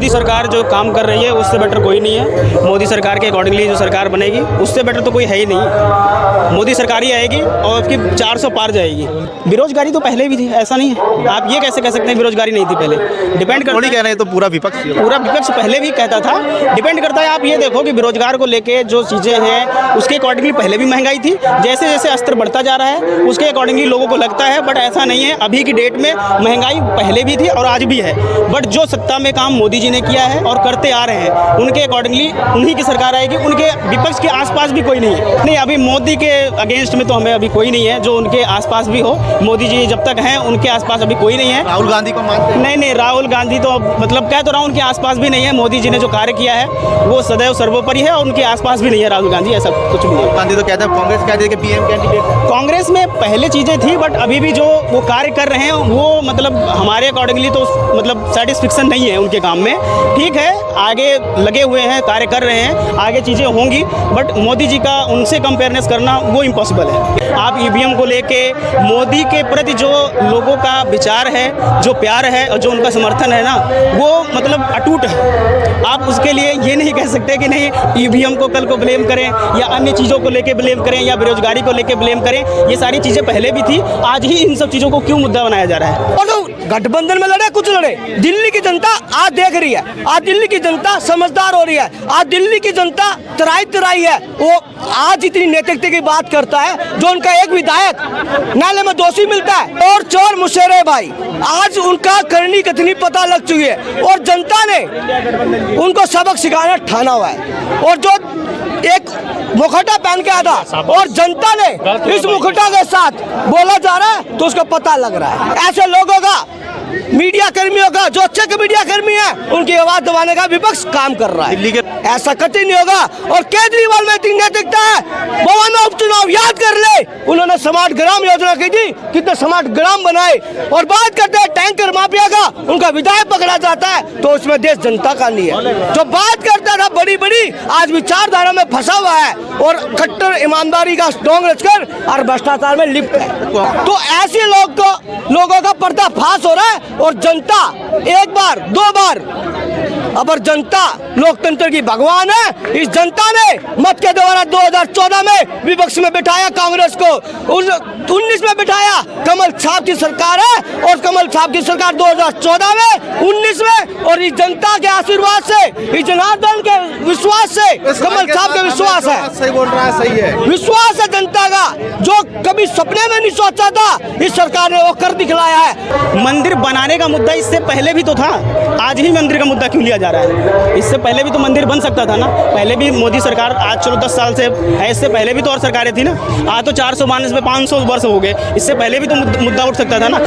मोदी सरकार जो काम कर रही है उससे बेटर कोई नहीं है। मोदी सरकार के अकॉर्डिंगली जो सरकार बनेगी उससे बेटर तो कोई है ही नहीं। मोदी सरकार ही आएगी और उसकी 400 पार जाएगी। बेरोजगारी तो पहले भी थी, ऐसा नहीं है। आप ये कैसे कह सकते हैं बेरोजगारी नहीं थी पहले? डिपेंड करता है, कह रहे हैं तो पूरा विपक्ष पहले भी कहता था। डिपेंड करता है, आप ये देखो कि बेरोजगार को लेके जो चीज़ें हैं उसके अकॉर्डिंगली पहले भी महंगाई थी। जैसे जैसे स्तर बढ़ता जा रहा है उसके अकॉर्डिंगली लोगों को लगता है, बट ऐसा नहीं है। अभी की डेट में महंगाई पहले भी थी और आज भी है, बट जो सत्ता में काम मोदी जी ने किया है और करते आ रहे हैं उनके अकॉर्डिंगली उन्हीं की सरकार आएगी। उनके विपक्ष के आसपास भी कोई नहीं है। नहीं, अभी मोदी के अगेंस्ट में तो हमें अभी कोई नहीं है जो उनके आसपास भी हो। मोदी जी जब तक हैं उनके आसपास अभी कोई नहीं है। राहुल गांधी को मानते हैं? नहीं, राहुल गांधी तो मतलब कह तो रहा हूँ उनके आसपास भी नहीं है। मोदी जी ने जो कार्य किया है वो सदैव सर्वोपरि है और उनके आसपास भी नहीं है राहुल गांधी। ऐसा कुछ भी नहीं। गांधी तो कहते हैं कांग्रेस कहती है कि पीएम कैंडिडेट। कांग्रेस में पहले चीज़ें थी, बट अभी भी जो वो कार्य कर रहे हैं वो मतलब हमारे अकॉर्डिंगली तो मतलब सेटिस्फिक्शन नहीं है उनके काम में। ठीक है, आगे लगे हुए हैं, कार्य कर रहे हैं, आगे चीज़ें होंगी, बट मोदी जी का उनसे कंपेयरनेस करना वो इम्पॉसिबल है। आप ईवीएम को लेके मोदी के प्रति जो लोगों का विचार है, जो प्यार है और जो उनका समर्थन है ना, वो मतलब अटूट है। आप उसके लिए ये नहीं कह सकते कि नहीं ईवीएम को कल को ब्लेम करें या अन्य चीज़ों को लेके ब्लेम करें या बेरोजगारी को लेके ब्लेम करें। ये सारी चीज़ें पहले भी थी, आज ही इन सब चीज़ों को क्यों मुद्दा बनाया जा रहा है? और गठबंधन में लड़े कुछ लड़े, दिल्ली की जनता आज देख रही है। आज दिल्ली की जनता समझदार हो रही है। आज दिल्ली की जनता तराई है। वो आज इतनी नैतिकता की बात करता है जो उनका एक विधायक नाले में दोषी मिलता है और चोर मुशर्रफ भाई आज उनका करनी कथनी पता लग चुकी है और जनता ने उनको सबक सिखाना ठाना हुआ है। और जो एक मुखटा पहन के आया था और जनता ने इस मुखटा के साथ बोला जा रहा है तो उसको पता लग रहा है। ऐसे लोगों का, मीडिया कर्मियों का, जो अच्छे के मीडिया कर्मी हैं, उनकी आवाज दबाने का विपक्ष काम कर रहा है। ऐसा कतई नहीं होगा। और केजरीवाल में इतनी नैतिकता है, गोवा में उपचुनाव याद कर ले, उन्होंने स्मार्ट ग्राम योजना की थी, कितने स्मार्ट ग्राम बनाए। और बात करते हैं टैंकर माफिया का, उनका विधायक पकड़ा जाता है तो उसमें देश जनता का नहीं है। जो बात करता था बड़ी बड़ी, आज विचारधारा में फंसा हुआ है और कट्टर ईमानदारी का ढोंग रचकर और भ्रष्टाचार में लिप्त है। तो ऐसे लोगों का पर्दाफाश हो रहा है। और जनता एक बार दो बार, अगर जनता लोकतंत्र की भगवान है, इस जनता ने मत के द्वारा 2014 में विपक्ष में बिठाया कांग्रेस को, 19 में बिठाया। कमल छाप की सरकार है और कमल छाप की सरकार 2014 में, 19 में, और इस जनता के आशीर्वाद से, इस जनार्दन के विश्वास से, कमल छाप के विश्वास है। सही बोल रहा है, सही है। विश्वास है जनता का, जो कभी सपने में नहीं सोचा था इस सरकार ने वो कर दिखलाया है। मंदिर बनाने का मुद्दा इससे पहले भी तो था, आज ही मंदिर का मुद्दा क्यों लिया जा रहा है? इससे पहले भी तो मंदिर बन सकता था ना। पहले भी मोदी सरकार, आज चलो 10 साल से है, इससे पहले भी तो और सरकारें थी ना। आज तो 400 में 500 वर्ष हो गए, इससे पहले भी तो मुद्दा उठ सकता था ना।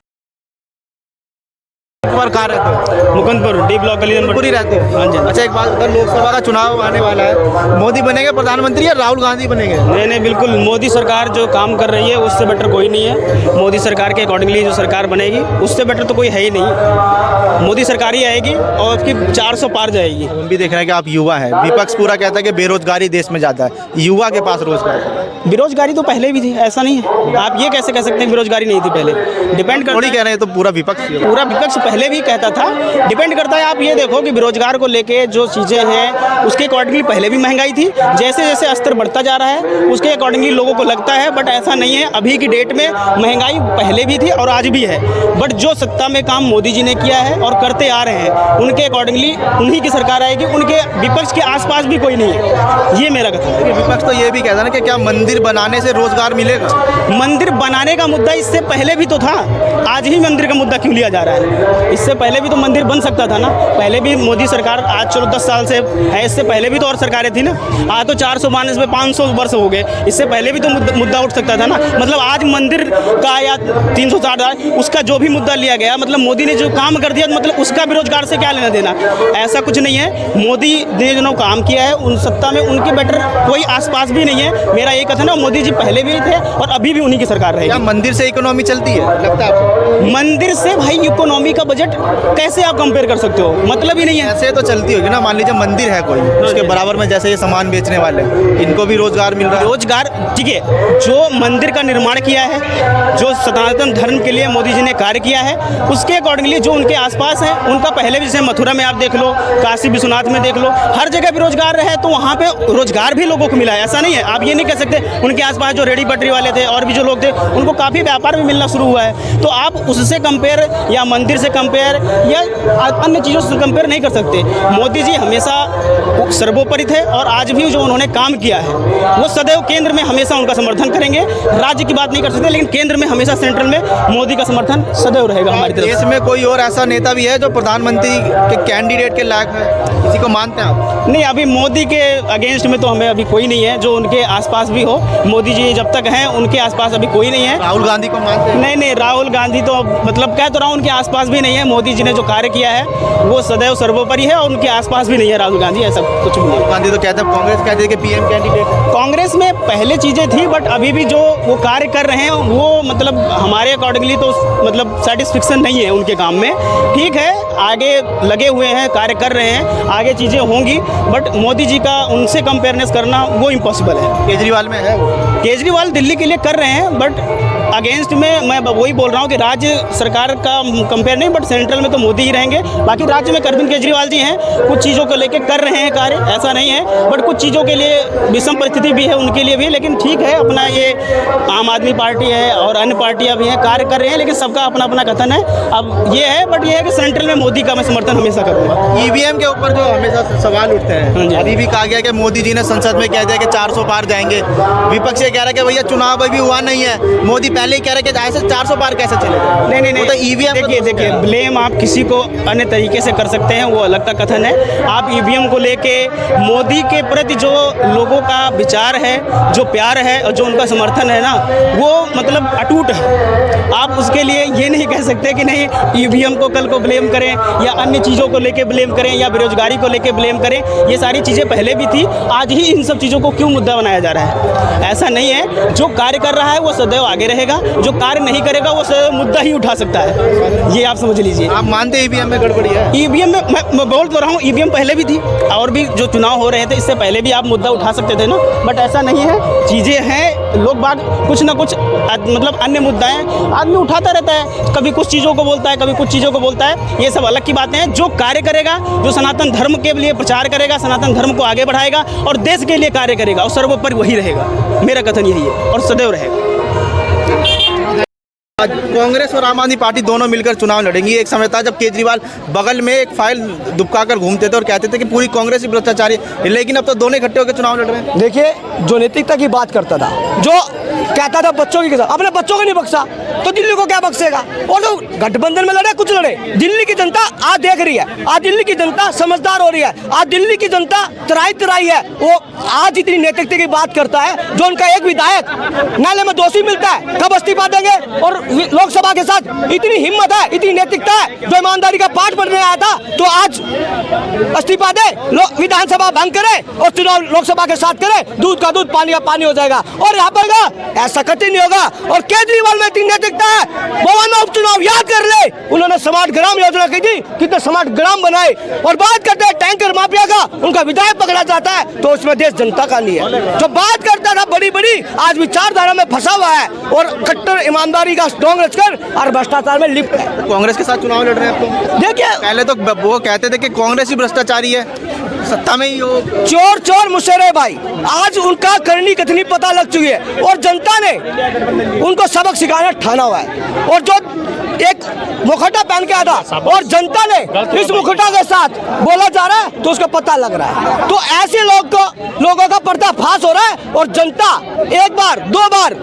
कहाँ रहते हो? मुकुंदपुर डी ब्लॉक गली नंबर पूरी रहते हो? हाँ जी। अच्छा, एक बात बताओ, लोकसभा का चुनाव आने वाला है, मोदी बनेंगे प्रधानमंत्री या राहुल गांधी बनेंगे? नहीं, बिल्कुल मोदी सरकार जो काम कर रही है उससे बेटर कोई नहीं है। मोदी सरकार के अकॉर्डिंगली जो सरकार बनेगी उससे बेटर तो कोई है ही नहीं। मोदी सरकार ही आएगी और उसकी 400 पार जाएगी। हम भी देख रहे हैं कि आप युवा हैं, विपक्ष पूरा कहता है कि बेरोजगारी देश में ज़्यादा है, युवा के पास रोजगार। बेरोजगारी तो पहले भी थी, ऐसा नहीं है। आप ये कैसे कह सकते हैं बेरोजगारी नहीं थी पहले? डिपेंड करता है, कह रहे हैं तो पूरा विपक्ष पहले भी कहता था। डिपेंड करता है, आप ये देखो कि बेरोजगार को लेके जो चीज़ें हैं उसके अकॉर्डिंगली पहले भी महंगाई थी। जैसे जैसे स्तर बढ़ता जा रहा है उसके अकॉर्डिंगली लोगों को लगता है, बट ऐसा नहीं है। अभी की डेट में महंगाई पहले भी थी और आज भी है, बट जो सत्ता में काम मोदी जी ने किया है और करते आ रहे हैं उनके अकॉर्डिंगली उन्हीं की सरकार आएगी। उनके विपक्ष के आसपास भी कोई नहीं है, ये मेरा कथन है। विपक्ष तो ये भी कहता है ना कि क्या मंदिर बनाने से रोजगार मिलेगा? मंदिर बनाने का मुद्दा इससे पहले भी तो था, आज ही मंदिर का मुद्दा क्यों लिया जा रहा है? इससे पहले भी तो मंदिर बन सकता था ना। पहले भी मोदी सरकार, आज चलो 10 साल से है, इससे पहले भी तो और सरकारें थी ना। आज तो 400 में 500 वर्ष हो गए, इससे पहले भी तो मुद्दा उठ सकता था ना। मतलब आज मंदिर का या 360 उसका जो भी मुद्दा लिया गया, मतलब मोदी ने जो काम कर दिया, मतलब उसका बेरोजगार से क्या लेना देना? ऐसा कुछ नहीं है। मोदी ने जो काम किया है उन सत्ता में उनके बेटर कोई आसपास भी नहीं है, मेरा ये कथन है। मोदी जी पहले भी थे और अभी भी उन्हीं की सरकार रहेगी। मंदिर से इकोनॉमी चलती है लगता है? मंदिर से भाई इकोनॉमी का बजट कैसे आप कंपेयर कर सकते हो? मतलब ही नहीं है। ऐसे तो चलती होगी ना, मान लीजिए मंदिर है कोई, उसके बराबर में जैसे ये सामान बेचने वाले, इनको भी रोजगार मिल रहा है। रोजगार ठीक है, जो मंदिर का निर्माण किया है, जो सनातन धर्म के लिए मोदी जी ने कार्य किया है, उसके अकॉर्डिंगली जो उनके आसपास है, उनका पहले भी जैसे मथुरा में आप देख लो, काशी विश्वनाथ में देख लो, हर जगह भी रोजगार रहे, तो वहाँ पे रोजगार भी लोगों को मिला है। ऐसा नहीं है, आप ये नहीं कह सकते उनके आसपास जो रेडी पटरी वाले थे और भी जो लोग थे, उनको काफ़ी व्यापार भी मिलना शुरू हुआ है। तो आप उससे कंपेयर या मंदिर से कंपेयर या अन्य चीज़ों से कंपेयर नहीं कर सकते। मोदी जी हमेशा सर्वोपरि थे और आज भी जो उन्होंने काम किया है वो सदैव केंद्र में हमेशा उनका समर्थन करेंगे। राज्य की बात नहीं कर सकते, लेकिन केंद्र में हमेशा सेंट्रल में मोदी का समर्थन सदैव रहेगा हमारी तरफ से। देश में कोई और ऐसा नेता भी है जो प्रधानमंत्री के कैंडिडेट के लायक है, किसी को मानते हैं आप? नहीं, अभी मोदी के अगेंस्ट में तो हमें अभी कोई नहीं है जो उनके आसपास भी हो। मोदी जी जब तक हैं उनके आसपास अभी कोई नहीं है। राहुल गांधी को मानते हैं? नहीं, राहुल गांधी तो मतलब कह तो रहा हूँ, उनके आसपास भी नहीं है। मोदी जी ने जो कार्य किया है वो सदैव सर्वोपरि है और उनके आसपास भी नहीं है राहुल गांधी, ऐसा कुछ भी नहीं है। गांधी तो कहते हैं, कांग्रेस कहती है कि पीएम कैंडिडेट। कांग्रेस में पहले चीज़ें थी, बट अभी भी जो वो कार्य कर रहे हैं वो मतलब हमारे अकॉर्डिंगली तो मतलब सेटिस्फिक्शन नहीं है उनके काम में। ठीक है, आगे लगे हुए हैं, कार्य कर रहे हैं, आगे चीज़ें होंगी, बट मोदी जी का उनसे कंपेयरनेस करना वो इम्पॉसिबल है। केजरीवाल में है वो? केजरीवाल दिल्ली के लिए कर रहे हैं, बट अगेंस्ट में मैं वही बोल रहा हूँ कि राज्य सरकार का कंपेयर नहीं, बट सेंट्रल में तो मोदी ही रहेंगे। बाकी राज्य में अरविंद केजरीवाल जी हैं, कुछ चीज़ों को लेके कर रहे हैं कार्य, ऐसा नहीं है, बट कुछ चीज़ों के लिए विषम परिस्थिति भी है उनके लिए भी। लेकिन ठीक है, अपना ये आम आदमी पार्टी है और अन्य पार्टियाँ भी हैं, कार्य कर रहे हैं, लेकिन सबका अपना अपना कथन है। अब ये है, बट ये है कि सेंट्रल में मोदी का मैं समर्थन हमेशा करूँगा। ईवीएम के ऊपर जो हमेशा सवाल उठते हैं, अभी भी कहा गया कि मोदी जी ने संसद में कह दिया कि 400 पार जाएंगे। विपक्ष ये कह रहा है कि भैया चुनाव अभी हुआ नहीं है, मोदी पहले ही कह रहे कि ऐसे 400 पार कैसे चलेगा? नहीं, तो ईवीएम देखिए ब्लेम आप किसी को अन्य तरीके से कर सकते हैं, वो अलग का कथन है। आप ईवीएम को लेके मोदी के प्रति जो लोगों का विचार है, जो प्यार है और जो उनका समर्थन है ना, वो मतलब अटूट है। आप उसके लिए ये नहीं कह सकते कि नहीं ईवीएम को कल को ब्लेम करें या अन्य चीज़ों को लेके ब्लेम करें या बेरोजगारी को लेके ब्लेम करें। ये सारी चीज़ें पहले भी थी, आज ही इन सब चीज़ों को क्यों मुद्दा बनाया जा रहा है? ऐसा नहीं है। जो कार्य कर रहा है वो सदैव आगे रहेगा, जो कार्य नहीं करेगा वो सदैव मुद्दा ही उठा सकता है। ये आप समझ लीजिए। आप मानते हैं ईवीएम में गड़बड़ी है? ईवीएम में मैं बोल तो रहा हूँ, ईवीएम पहले भी थी और भी जो चुनाव हो रहे थे इससे पहले भी आप मुद्दा उठा सकते थे ना, बट ऐसा नहीं है। चीज़ें हैं, लोग बाग कुछ ना कुछ मतलब अन्य मुद्दाएं आदमी उठाता रहता है, कभी कुछ चीज़ों को बोलता है, कभी कुछ चीज़ों को बोलता है। ये सब अलग की बातें हैं। जो कार्य करेगा, जो सनातन धर्म के लिए प्रचार करेगा, सनातन धर्म को आगे बढ़ाएगा और देश के लिए कार्य करेगा, और सर्वोपरि वही रहेगा। मेरा कथन यही है और सदैव रहेगा। आज कांग्रेस और आम आदमी पार्टी दोनों मिलकर चुनाव लड़ेंगी। एक समय था जब केजरीवाल बगल में एक फाइल दुबकाकर घूमते थे और कहते थे कि पूरी कांग्रेस ही भ्रष्टाचारी है, लेकिन अब तो दोनों इकट्ठे होकर चुनाव लड़ रहे हैं। देखिए, जो नैतिकता की बात करता था, जो कहता था बच्चों की, अपने बच्चों को नहीं बख्शा तो दिल्ली को क्या बख्शेगा? और जो गठबंधन में लड़े कुछ लड़े, दिल्ली की जनता आज देख रही है। आज दिल्ली की जनता समझदार हो रही है। आज दिल्ली की जनता तराई है। वो आज इतनी नैतिकता की बात करता है, जो उनका एक विधायक न्यायालय में दोषी मिलता है, कब इस्तीफा देंगे? और लोकसभा के साथ इतनी हिम्मत है, इतनी नैतिकता है, जो ईमानदारी का पाठ पढ़ने आया था तो आज इस्तीफा दे, विधानसभा भंग करे और चुनाव लोकसभा के साथ करे, दूध का दूध पानी का पानी हो जाएगा। और यहाँ पर ऐसा कतई नहीं होगा। और केजरीवाल में इतनी नैतिकता है, भवन में उपचुनाव याद कर ले, उन्होंने स्मार्ट ग्राम योजना की थी, कितने स्मार्ट ग्राम बनाए। और बात करते हैं टैंकर माफिया का, उनका विधायक पकड़ा जाता है तो उसमें देश जनता का नहीं है। जो बात करता था बड़ी बड़ी, आज विचारधारा में फंसा हुआ है और कट्टर ईमानदारी का ढोंग रचकर और भ्रष्टाचार में लिप्त है। कांग्रेस के साथ चुनाव लड़ रहे हैं आप तो? देखिए, पहले तो वो कहते थे कि कांग्रेस ही भ्रष्टाचारी है, सत्ता में ही हो। चोर चोर मुशर्रफ भाई, आज उनका करनी कथनी पता लग चुकी है और जनता ने उनको सबक सिखाना ठाना हुआ है। और जो एक मुखटा पहन के आया था और जनता ने इस मुखटा के साथ बोला जा रहा है तो उसका पता लग रहा है। तो ऐसे लोगों का पर्दाफाश हो रहा है। और जनता एक बार दो बार,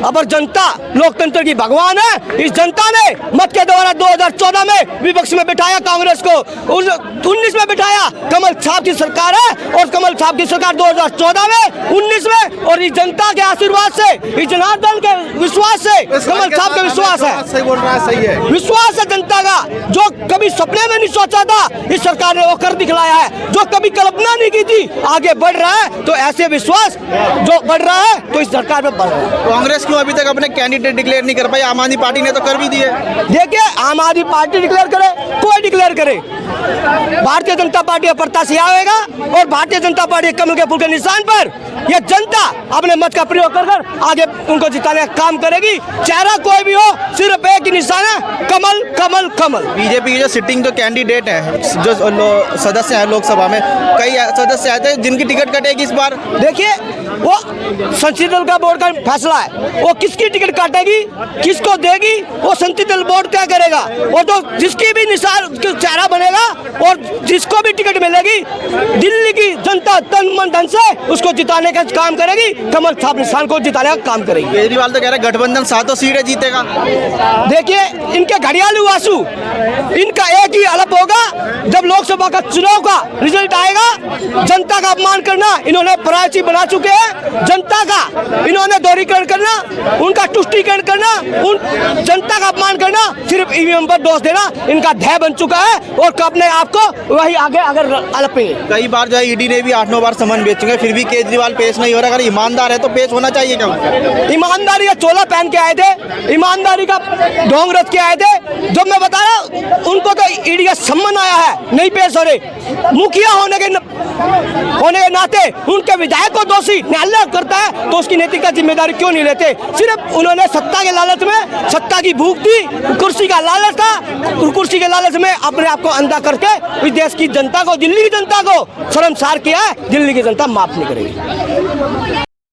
अब जनता लोकतंत्र की भगवान है। इस जनता ने मत के द्वारा 2014 में विपक्ष में बिठाया कांग्रेस को, 19 में बिठाया। कमल छाप की सरकार है और कमल छाप की सरकार 2014 में, 19 में, और इस जनता के आशीर्वाद से, इस जनार्दन के विश्वास से, कमल छाप का विश्वास है, सही बोल रहा है, सही है, विश्वास है जनता का, जो कभी सपने में नहीं सोचा था इस सरकार ने वो कर दिखाया। दिखलाया है, जो कभी कल्पना नहीं की थी आगे बढ़ रहा है। तो ऐसे विश्वास जो बढ़ रहा है तो इस सरकार में बढ़ रहा है। कांग्रेस क्यों अभी तक अपने कैंडिडेट डिक्लेयर नहीं कर पाई? आम आदमी पार्टी ने तो कर भी दिए। देखिए, आम आदमी पार्टी डिक्लेयर करे, कोई डिक्लेयर करे, भारतीय जनता पार्टी का प्रत्याशी आएगा और भारतीय जनता पार्टी कमल के फूल के निशान पर यह जनता अपने मत का प्रयोग कर आगे उनको जिताने का काम करेगी। चेहरा कोई भी हो, सिर्फ एक ही निशान है, कमल कमल कमल। बीजेपी के जो सिटिंग जो कैंडिडेट है, जो सदस्य हैं लोकसभा में, कई सदस्य आए थे जिनकी टिकट कटेगी इस बार। देखिए, वो संसदीय दल का बोर्ड का फैसला है, वो किसकी टिकट काटेगी, किसको देगी, वो संसदीय दल बोर्ड क्या करेगा। वो तो जिसकी भी निशान चेहरा बनेगा और जिसको भी टिकट मिलेगी, दिल्ली की जनता तन मन धन से उसको जिताने का काम करेगी, कमल छाप निशान को जिताने का काम करेगी। केजरीवाल तो कह रहे हैं गठबंधन 7 सीटें जीतेगा। देखिए, इनके घड़ियालू आंसू, इनका एक ही अलग होगा, जब लोकसभा का चुनाव का रिजल्ट आएगा। जनता का अपमान करना इन्होंने प्रायश्चित बना चुके हैं। जनता का इन्होंने दोहरीकरण करना, उनका तुष्टीकरण करना, उन जनता का अपमान करना, सिर्फ ईवीएम पर दोष देना इनका ध्येय बन चुका है और अपने आप को वही आगे अगर अलपेंगे। कई बार जो है ईडी ने भी 8-9 बार समन भेज चुके हैं, फिर भी केजरीवाल पेश नहीं हो रहा। अगर ईमानदार है तो पेश होना चाहिए क्या? ईमानदारी का चोला पहन के आए थे, ईमानदारी का ढोंग रच के आए थे। जो मैं बता रहा हूं, उनको तो ईडी का सम्मान आया है, नहीं पेश हो रहे। मुखिया होने के नाते उनके विधायक को दोषी न्यायालय करता है तो उसकी नैतिक जिम्मेदारी क्यों नहीं लेते? सिर्फ उन्होंने सत्ता के लालच में, सत्ता की भूख थी, कुर्सी का लालच था, कुर्सी के लालच में अपने आप को अंधा करके इस देश की जनता को, दिल्ली की जनता को शर्मसार किया है। दिल्ली की जनता माफ नहीं करेगी।